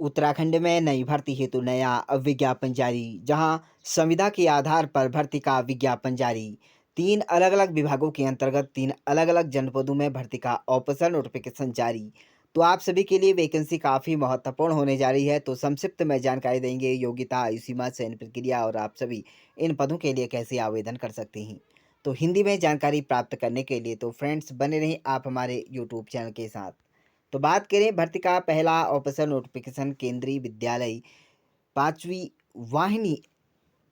उत्तराखंड में नई भर्ती हेतु नया विज्ञापन जारी। जहां संविदा के आधार पर भर्ती का विज्ञापन जारी। 3 अलग-अलग विभागों के अंतर्गत 3 अलग-अलग जनपदों में भर्ती का ऑफिशियल नोटिफिकेशन जारी। तो आप सभी के लिए वैकेंसी काफ़ी महत्वपूर्ण होने जा रही है। तो संक्षिप्त में जानकारी देंगे योग्यता, आयु सीमा, चयन प्रक्रिया और आप सभी इन पदों के लिए कैसे आवेदन कर सकते हैं। तो हिंदी में जानकारी प्राप्त करने के लिए तो फ्रेंड्स बने रहें आप हमारे यूट्यूब चैनल के साथ। तो बात करें भर्ती का पहला ऑफिशियल नोटिफिकेशन केंद्रीय विद्यालय पांचवी वाहिनी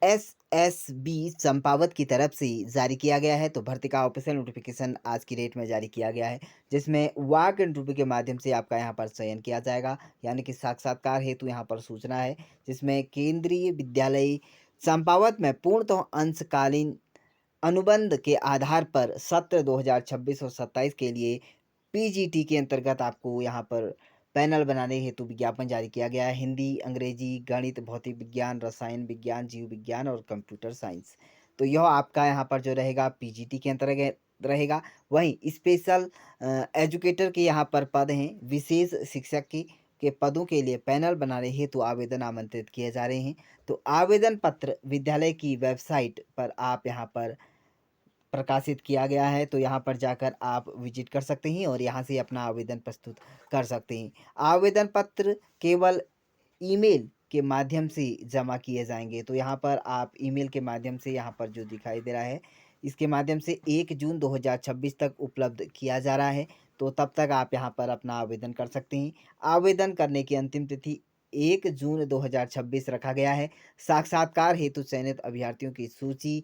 एसएसबी चंपावत की तरफ से जारी किया गया है। तो भर्ती का ऑफिशियल नोटिफिकेशन आज की डेट में जारी किया गया है, जिसमें वॉक इंटरव्यू के माध्यम से आपका यहाँ पर चयन किया जाएगा, यानी कि साक्षात्कार हेतु यहाँ पर सूचना है, जिसमें केंद्रीय विद्यालय चंपावत में पूर्णतः अंशकालीन अनुबंध के आधार पर सत्र 2026 और 27 के लिए पीजीटी के अंतर्गत आपको यहाँ पर पैनल बनाने हेतु विज्ञापन जारी किया गया है। हिंदी, अंग्रेजी, गणित, भौतिक विज्ञान, रसायन विज्ञान, जीव विज्ञान और कंप्यूटर साइंस। तो यह आपका यहाँ पर जो रहेगा पीजीटी के अंतर्गत रहेगा। वहीं स्पेशल एजुकेटर के यहाँ पर पद हैं। विशेष शिक्षक के पदों के लिए पैनल बनाने हेतु आवेदन आमंत्रित किए जा रहे हैं। तो आवेदन पत्र विद्यालय की वेबसाइट पर आप यहाँ पर प्रकाशित किया गया है, तो यहाँ पर जाकर आप विजिट कर सकते हैं और यहाँ से अपना आवेदन प्रस्तुत कर सकते हैं। आवेदन पत्र केवल ईमेल के माध्यम से जमा किए जाएंगे। तो यहाँ पर आप ईमेल के माध्यम से यहाँ पर जो दिखाई दे रहा है, इसके माध्यम से 1 जून 2026 तक उपलब्ध किया जा रहा है। तो तब तक आप यहाँ पर अपना आवेदन कर सकते हैं। आवेदन करने की अंतिम तिथि 1 जून 2026 रखा गया है। साक्षात्कार हेतु चयनित अभ्यर्थियों की सूची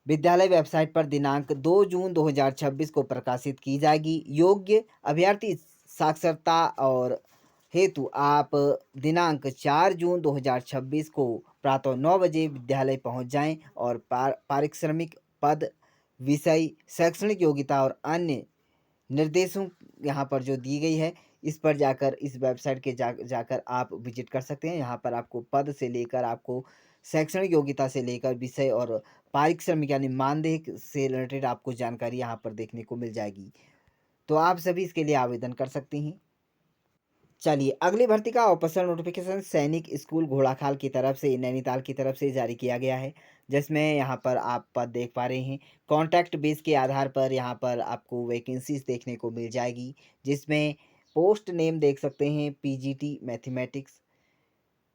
विद्यालय वेबसाइट पर दिनांक 2 जून 2026 को प्रकाशित की जाएगी। योग्य अभ्यर्थी साक्षरता और हेतु आप दिनांक 4 जून 2026 को प्रातः 9 बजे विद्यालय पहुंच जाएं और पारिश्रमिक, पद, विषय, शैक्षणिक योग्यता और अन्य निर्देशों यहाँ पर जो दी गई है, इस पर जाकर इस वेबसाइट के जाकर आप विजिट कर सकते हैं। यहाँ पर आपको पद से लेकर आपको शैक्षणिक योग्यता से लेकर विषय और पारिश्रमिक यानी मानदेय से रिलेटेड आपको जानकारी यहाँ पर देखने को मिल जाएगी। तो आप सभी इसके लिए आवेदन कर सकते हैं। चलिए अगली भर्ती का ऑफिशियल नोटिफिकेशन सैनिक स्कूल घोड़ाखाल की तरफ से नैनीताल की तरफ से जारी किया गया है, जिसमें यहाँ पर आप पद देख पा रहे हैं। कॉन्ट्रैक्ट बेस के आधार पर यहाँ पर आपको वैकेंसीज देखने को मिल जाएगी, जिसमें पोस्ट नेम देख सकते हैं PGT mathematics,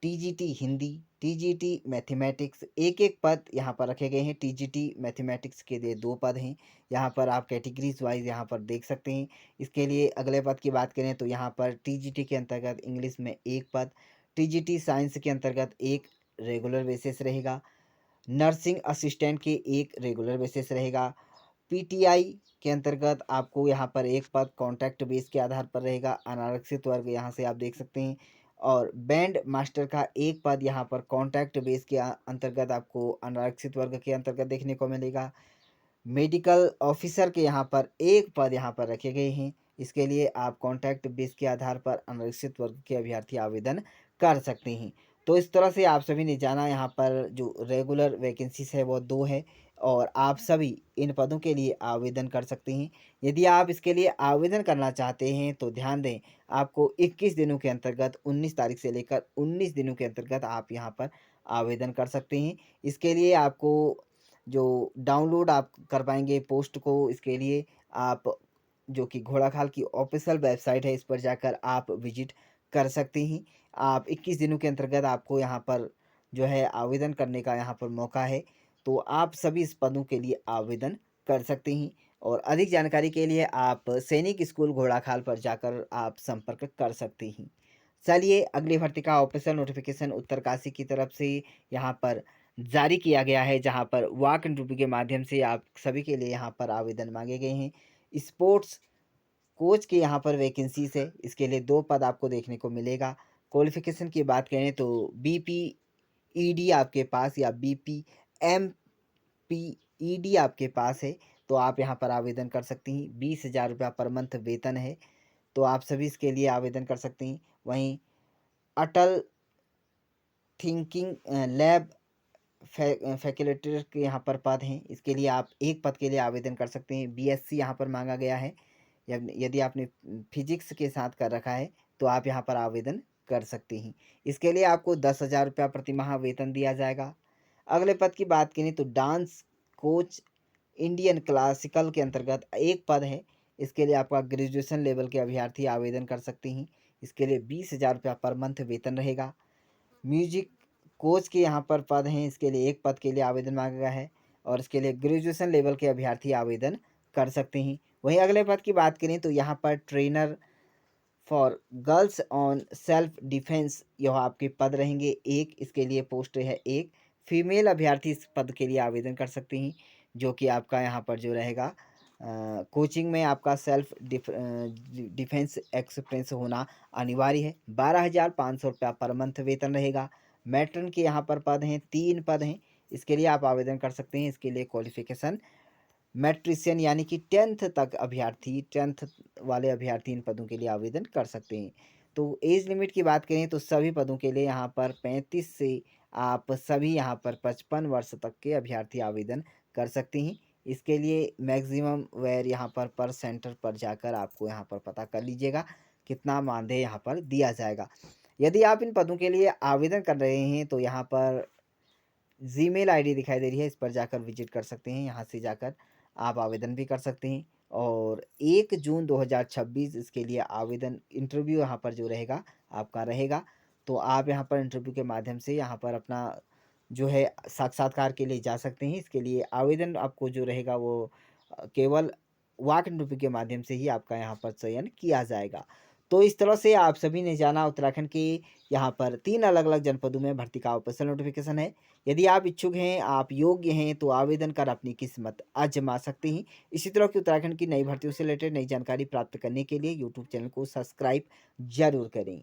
TGT Hindi, TGT mathematics. एक एक पद यहाँ पर रखे गए हैं। टीजीटी मैथमेटिक्स के लिए 2 पद हैं। यहाँ पर आप कैटेगरीज वाइज यहाँ पर देख सकते हैं। इसके लिए अगले पद की बात करें तो यहाँ पर टीजीटी के अंतर्गत इंग्लिश में 1 पद, टीजीटी साइंस के अंतर्गत 1 रेगुलर बेसिस रहेगा, नर्सिंग असिस्टेंट के 1 रेगुलर बेसिस रहेगा। पीटीआई के अंतर्गत आपको यहाँ पर 1 पद कॉन्ट्रैक्ट बेस के आधार पर रहेगा। अनारक्षित वर्ग यहाँ से आप देख सकते हैं। और बैंड मास्टर का 1 पद यहाँ पर कॉन्ट्रैक्ट बेस के अंतर्गत आपको अनारक्षित वर्ग के अंतर्गत देखने को मिलेगा। मेडिकल ऑफिसर के यहाँ पर 1 पद यहाँ पर रखे गए हैं। इसके लिए आप कॉन्ट्रैक्ट बेस के आधार पर अनारक्षित वर्ग के अभ्यर्थी आवेदन कर सकते हैं। तो इस तरह से आप सभी ने जाना यहाँ पर जो रेगुलर वैकेंसीज है वो 2 है और आप सभी इन पदों के लिए आवेदन कर सकते हैं। यदि आप इसके लिए आवेदन करना चाहते हैं तो ध्यान दें, आपको 21 दिनों के अंतर्गत 19 तारीख से लेकर 19 दिनों के अंतर्गत आप यहाँ पर आवेदन कर सकते हैं। इसके लिए आपको जो डाउनलोड आप कर पाएंगे पोस्ट को, इसके लिए आप जो कि घोड़ाखाल की ऑफिशियल वेबसाइट है, इस पर जाकर आप विजिट कर सकते हैं। आप 21 दिनों के अंतर्गत आपको यहाँ पर जो है आवेदन करने का यहाँ पर मौका है। तो आप सभी इस पदों के लिए आवेदन कर सकते हैं और अधिक जानकारी के लिए आप सैनिक स्कूल घोड़ाखाल पर जाकर आप संपर्क कर सकते हैं। चलिए अगली भर्ती का ऑफिशियल नोटिफिकेशन उत्तरकाशी की तरफ से यहाँ पर जारी किया गया है, जहाँ पर वॉक इंटरव्यू के माध्यम से आप सभी के लिए यहाँ पर आवेदन मांगे गए हैं। स्पोर्ट्स कोच के यहाँ पर वैकेंसीज है। इसके लिए 2 पद आपको देखने को मिलेगा। क्वालिफिकेशन की बात करें तो बीपीईडी आपके पास या बीपीएमपीईडी आपके पास है, तो आप यहाँ पर आवेदन कर सकते हैं। 20,000 रुपया पर मंथ वेतन है, तो आप सभी इसके लिए आवेदन कर सकते हैं। वहीं अटल थिंकिंग लैब फैसिलिटेटर के यहाँ पर पद हैं। इसके लिए आप 1 पद के लिए आवेदन कर सकते हैं। बीएससी यहाँ पर मांगा गया है। यदि आपने फिजिक्स के साथ कर रखा है तो आप यहाँ पर आवेदन कर सकते हैं। इसके लिए आपको 10,000 रुपया प्रति माह वेतन दिया जाएगा। अगले पद की बात करें तो डांस कोच इंडियन क्लासिकल के अंतर्गत एक पद है। इसके लिए आपका ग्रेजुएशन लेवल के अभ्यर्थी आवेदन कर सकते हैं। इसके लिए 20,000 रुपया पर मंथ वेतन रहेगा। म्यूजिक कोच के यहाँ पर पद हैं, इसके लिए एक पद के लिए आवेदन मांगा गया है और इसके लिए ग्रेजुएशन लेवल के अभ्यर्थी आवेदन कर सकते हैं। वहीं अगले पद की बात करें तो यहाँ पर trainer for girls on self defence यह आपके पद रहेंगे एक, इसके लिए पोस्ट है एक। फीमेल अभ्यर्थी इस पद के लिए आवेदन कर सकते हैं, जो कि आपका यहाँ पर जो रहेगा कोचिंग में आपका सेल्फ डिफेंस एक्सपीरियंस होना अनिवार्य है। 12,500 रुपया पर मंथ वेतन रहेगा। मैट्रन के यहाँ पर पद हैं, 3 पद हैं, इसके लिए आप आवेदन कर सकते हैं। इसके लिए क्वालिफिकेशन मैट्रिशियन यानी कि 10th तक अभ्यर्थी 10th वाले अभ्यर्थी इन पदों के लिए आवेदन कर सकते हैं। तो एज लिमिट की बात करें तो सभी पदों के लिए यहाँ पर 35 से आप सभी यहाँ पर 55 वर्ष तक के अभ्यर्थी आवेदन कर सकते हैं। इसके लिए मैक्सिमम वेयर यहाँ पर सेंटर पर जाकर आपको यहाँ पर पता कर लीजिएगा कितना मानदेय यहाँ पर दिया जाएगा। यदि आप इन पदों के लिए आवेदन कर रहे हैं तो यहाँ पर जीमेल आईडी दिखाई दे रही है, इस पर जाकर विजिट कर सकते हैं। यहाँ से जाकर आप आवेदन भी कर सकते हैं और 1 जून 2026 इसके लिए आवेदन इंटरव्यू यहाँ पर जो रहेगा आपका रहेगा। तो आप यहाँ पर इंटरव्यू के माध्यम से यहाँ पर अपना जो है साक्षात्कार के लिए जा सकते हैं। इसके लिए आवेदन आपको जो रहेगा वो केवल वॉक इंटरव्यू के माध्यम से ही आपका यहाँ पर चयन किया जाएगा। तो इस तरह से आप सभी ने जाना उत्तराखंड के यहाँ पर 3 अलग-अलग जनपदों में भर्ती का ऑफिशियल नोटिफिकेशन है। यदि आप इच्छुक हैं, आप योग्य हैं तो आवेदन कर अपनी किस्मत आज़मा सकते हैं। इसी तरह की उत्तराखंड की नई भर्तियों से रिलेटेड नई जानकारी प्राप्त करने के लिए यूट्यूब चैनल को सब्सक्राइब ज़रूर करें।